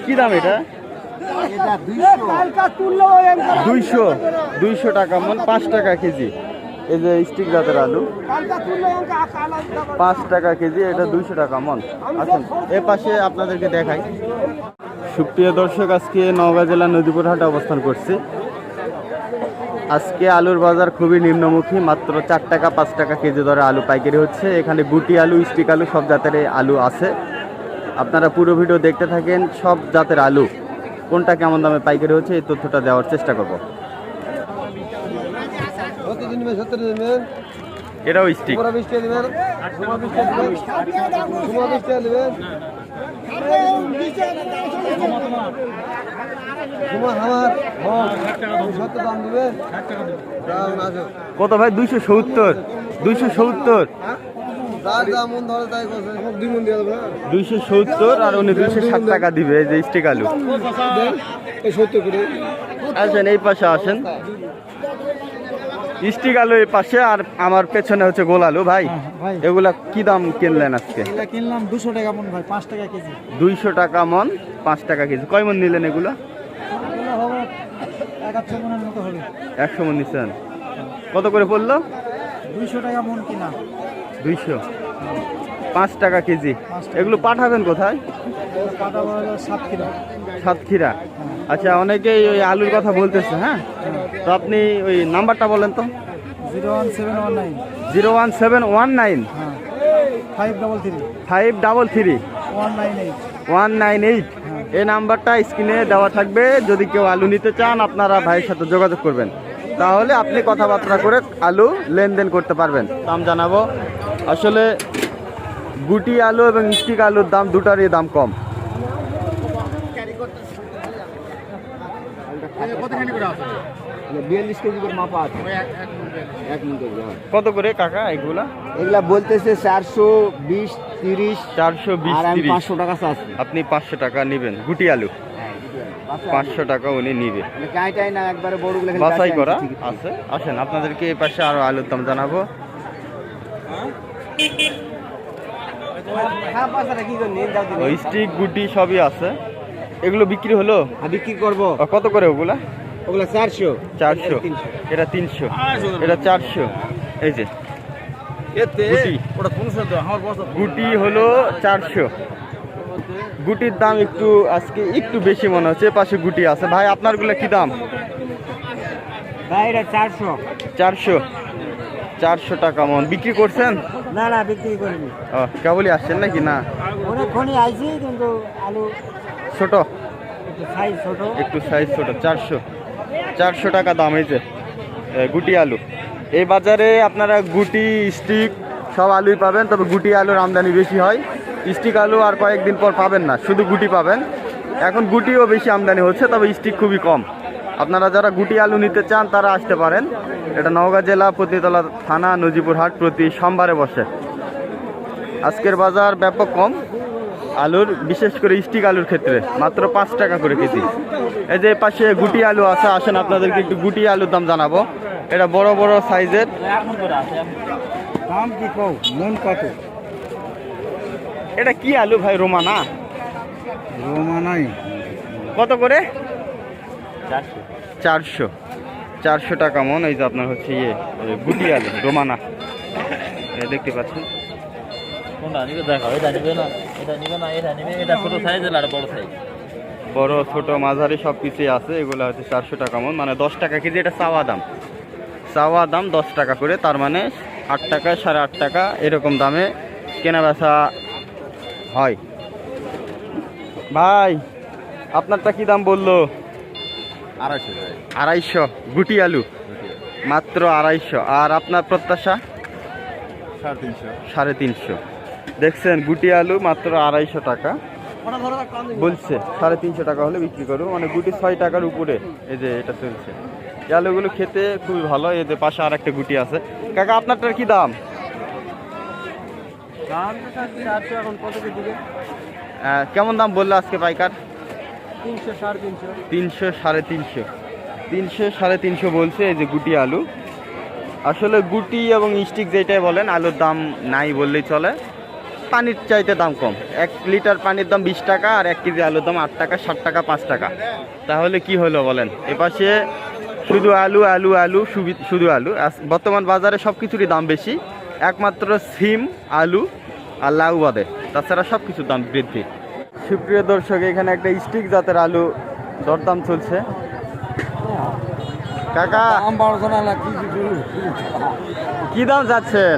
কি দাম এটা? 200 টাকা মন, 5 টাকা কেজি। এই যে স্টিক জাতের আলু 5 টাকা কেজি, এটা 200 টাকা মন। আচ্ছা, এ পাশে আপনাদেরকে দেখাই। সুপ্রিয় দর্শক, আজকে নওগাঁ জেলার নদীপুর হাটে অবস্থান করছি। আজকে আলুর বাজার খুবই নিম্নমুখী, মাত্র 4 টাকা 5 টাকা কেজি দরে আলু পাইকারি হচ্ছে। এখানে গুটি আলু, স্টিক আলু সব জাতের আলু আছে। আপনারা পুরো ভিডিও দেখতে থাকেন। সব জাতের আলু কোনটা কেমন দামে পাইকারি হচ্ছে এই তথ্যটা দেওয়ার চেষ্টা করব। এটাও স্টিক। কত ভাই? 270। 270 আর উনি 260 টাকা দিবে। এই যে স্টিক আলু। আসেন এই পাশে আসেন। স্টিক আলু এই পাশে, আর আমার পেছনে হচ্ছে গোল আলু। ভাই এগুলা কি দাম কিনলেন আজকে? কিনলাম 200 টাকা মন ভাই, 5 টাকা কেজি। 200 টাকা মন, 5 টাকা কেজি। কয় মন নিলেন এগুলা? 100 মন নিচ্ছেন। কত করে পড়লো? 200 টাকা মন কিনা। 200, 5 টাকা কেজি। এগুলো পাঠাবেন কোথায়? সাতক্ষীরা। আচ্ছা, অনেকেই ওই আলুর কথা বলতেছে। হ্যাঁ, তো আপনি ওই নাম্বারটা বলেন তো। 01719 533 198। এই নাম্বারটা স্ক্রিনে দেওয়া থাকবে। যদি কেউ আলু নিতে চান, আপনারা ভাইয়ের সাথে যোগাযোগ করবেন, তাহলে আপনি কথাবার্তা করে আলু লেনদেন করতে পারবেন। দাম জানাবো। আসলে গুটি আলু এবং স্টিক আলুর দাম দুটারই দাম কম। কত করে কাকা এগুলা? এগুলা বলতেছে 420, 30, 420, 500 টাকা আছে। আপনি 500 টাকা নেবেন গুটি আলু? 500 টাকা উনি নিবে। বাছাই করা আছে। আসেন আপনাদেরকে এই পাশে আরো আলুর দাম জানাবো। স্টিক গুটি সবই আছে। এগুলো বিক্রি হলো? বিক্রি করবো। কত করে ওগুলা? ওগুলা 400। এটা 300, এটা 400। এই যে গুটি হলো 400। গুটির দাম একটু আজকে একটু বেশি মনে হচ্ছে। পাশে গুটি আছে। ভাই আপনার গুলা কি দাম? ভাই এটা 400। 400 টাকা মন। বিক্রি করছেন? না বিক্রি করিনি। কেবলই আসছেন নাকি? না, অনেকক্ষণই আইছি, কিন্তু আলু ছোট, একটু সাইজ ছোট। 400 টাকা দাম হয়েছে গুটি আলু। এই বাজারে আপনারা গুটি, স্টিক সব আলুই পাবেন, তবে গুটি আলুর আমদানি বেশি হয়। স্টিক আলু আর কয়েকদিন পর পাবেন না, শুধু গুটি পাবেন। এখন গুটিও বেশি আমদানি হচ্ছে, তবে স্টিক খুবই কম। আপনারা যারা গুটি আলু নিতে চান তারা আসতে পারেন। এটা নওগাঁ জেলা, পত্নীতলা থানা, নজিপুর হাট প্রতি সোমবারে বসে। আজকের বাজার ব্যাপক কম আলুর, বিশেষ করে স্টিক আলুর ক্ষেত্রে মাত্র 5 টাকা করে কেজি। এই যে পাশে গুটি আলু আছে। আসেন আপনাদেরকে একটু গুটি আলুর দাম জানাবো। এটা বড় বড় সাইজের। দাম কি কও? মন কত? এটা কি আলু ভাই? রোমানা? রোমানাই। কত করে? 400 টাকা মন। এই যে আপনার হচ্ছে গুটি আলু রোমানা, দেখতে পাচ্ছেন। বড় ছোট মাঝারি সব কিছুই আছে। এগুলো হচ্ছে 400 টাকা মন, মানে 10 টাকা কেজি। এটা চাওয়া দাম 10 টাকা করে, তার মানে 8 টাকা, 8.5 টাকা এরকম দামে কেনা বেচা হয়। ভাই আপনারটা কি দাম বললো? 250 গুটি আলু, মাত্র 250। আর আপনার প্রত্যাশা? 350। দেখছেন, গুটি আলু মাত্র 250 টাকা বলছে। 350 টাকা হলে বিক্রি করবো, মানে গুটি 6 টাকার উপরে। এই যে এটা চলছে। এই আলুগুলো খেতে খুবই ভালো। এই যে পাশে আর একটা গুটি আছে। কাকা আপনারটার কি দাম? কেমন দাম বললো আজকে পাইকার? 300, 350। 300, 350 বলছে। এই যে গুটি আলু। আসলে গুটি এবং স্টিক যেটাই বলেন, আলুর দাম নাই বললেই চলে। পানির চাইতে দাম কম। 1 লিটার পানির দাম 20 টাকা আর 1 কেজি আলুর দাম 8 টাকা, 60 টাকা, 5 টাকা। তাহলে কি হলো বলেন? এপাশে শুধু আলু আলু আলু শুধু আলু। বর্তমান বাজারে সব কিছুরই দাম বেশি, একমাত্র সিম, আলু আর লাউ বাদে, তাছাড়া সব কিছুর দাম বৃদ্ধি। সুপ্রিয় দর্শক, এখানে একটা স্টিক জাতের আলু দরদাম চলছে। কাকা দাম 1200 না কি কি দাম যাচ্ছেন?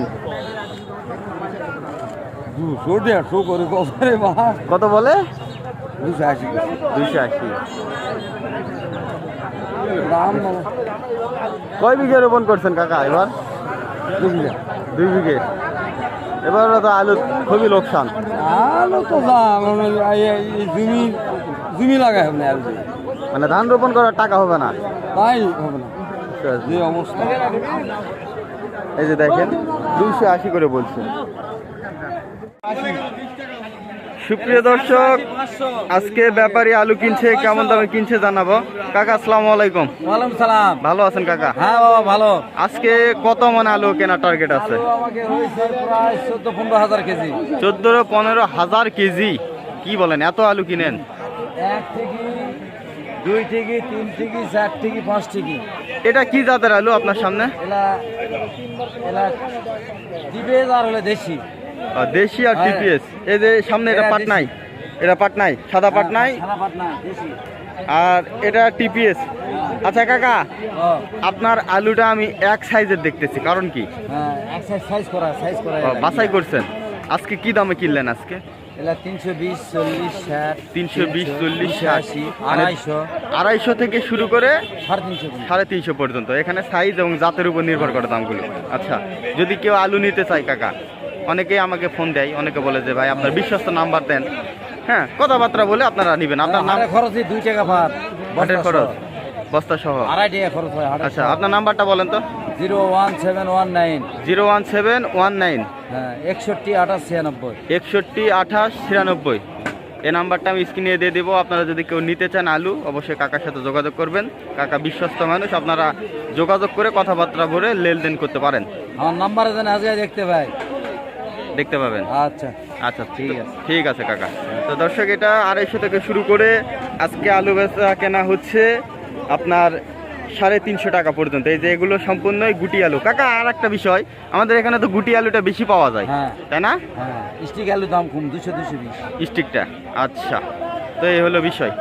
200 করে কবরে মাছ কত বলে? 280 280। দাম কয় বিঘে রোপণ করছেন কাকা এবার? 2 বিঘে। এবার তো আলু খুবই লোকসান। আলু তো দাম জমি লাগাই হবে না আলু, মানে ধান রোপণ করার টাকা হবে না, তাই হবে না যে অবস্থা। এই যে দেখেন 280 করে বলছে। সুপ্রিয় দর্শক, আজকে ব্যাপারী আলু কিনছে, কেমন দামে কিনছে জানাবো। কাকা আসসালামু আলাইকুম। ওয়ালাইকুম সালাম। ভালো আছেন কাকা? হ্যাঁ বাবা ভালো। আজকে কত মন আলু কেনার টার্গেট আছে? আমাকে হয়েছে প্রায় 14-15 হাজার কেজি। 14-15 হাজার কেজি? কি বলেন, এত আলু কিনেন? 1 থেকে 2 থেকে 3 থেকে 4 থেকে 5 থেকে। এটা কি জাতের আলু আপনার সামনে? এলা এলা দিবে আর হলে দেশি। দেশি আর হ্যাঁ। টিপিএস। এই যে সামনে এটা এটা পাটনাই, এটা পাটনাই, সাদা পাটনাই, সাদা পাটনা দেশি। আর এটা টিপিএস। আচ্ছা কাকা, ও আপনার আলুটা আমি এক সাইজের দেখতেছি, কারণ কি? হ্যাঁ সাইজ করা বাছাই করছেন। আজকে কি দামে কিনলেন আজকে? এলা 320 40 60 320 40 80 250 250 থেকে শুরু করে 350 350 পর্যন্ত। এখানে সাইজ এবং জাতের উপর নির্ভর করে দামগুলো। আচ্ছা, যদি কেউ আলু নিতে চায় কাকা, অনেকেই আমাকে ফোন দেয়, অনেকে বলে যে ভাই আপনার বিশ্বস্ত নাম্বার দেন, হ্যাঁ কথাবার্তা বলে আপনারা নেবেন। আপনার নাম? খরচ 2 টাকা ভাত হাটের খরচ বস্তা সহ 2.5 টাকা খরচ হয় হাটের। আচ্ছা, আপনার নাম্বারটা বলেন তো। 01719 01719 হ্যাঁ 61 28 96। 61 28 96। এই নাম্বারটা আমি স্ক্রিনে দিয়ে দেবো। আপনারা যদি কেউ নিতে চান আলু, অবশ্যই কাকার সাথে যোগাযোগ করবেন। কাকা বিশ্বস্ত মানুষ, আপনারা যোগাযোগ করে কথাবার্তা বলে লেনদেন করতে পারেন। আমার নাম্বারে যেন আজকে দেখতে পাই, দেখতে পাবেন। আচ্ছা আচ্ছা ঠিক আছে, ঠিক আছে কাকা। তো দর্শক, এটা 250 থেকে শুরু করে আজকে আলু বেচা কেনা হচ্ছে আপনার 350 টাকা পর্যন্ত। এই যে এগুলো সম্পূর্ণই গুটি আলু। কাকা আর একটা বিষয়, আমাদের এখানে তো গুটি আলুটা বেশি পাওয়া যায়, হ্যাঁ। তাই না? হ্যাঁ স্টিক আলুর দাম কম 200 220 স্টিকটা। আচ্ছা, তো এই হলো বিষয়।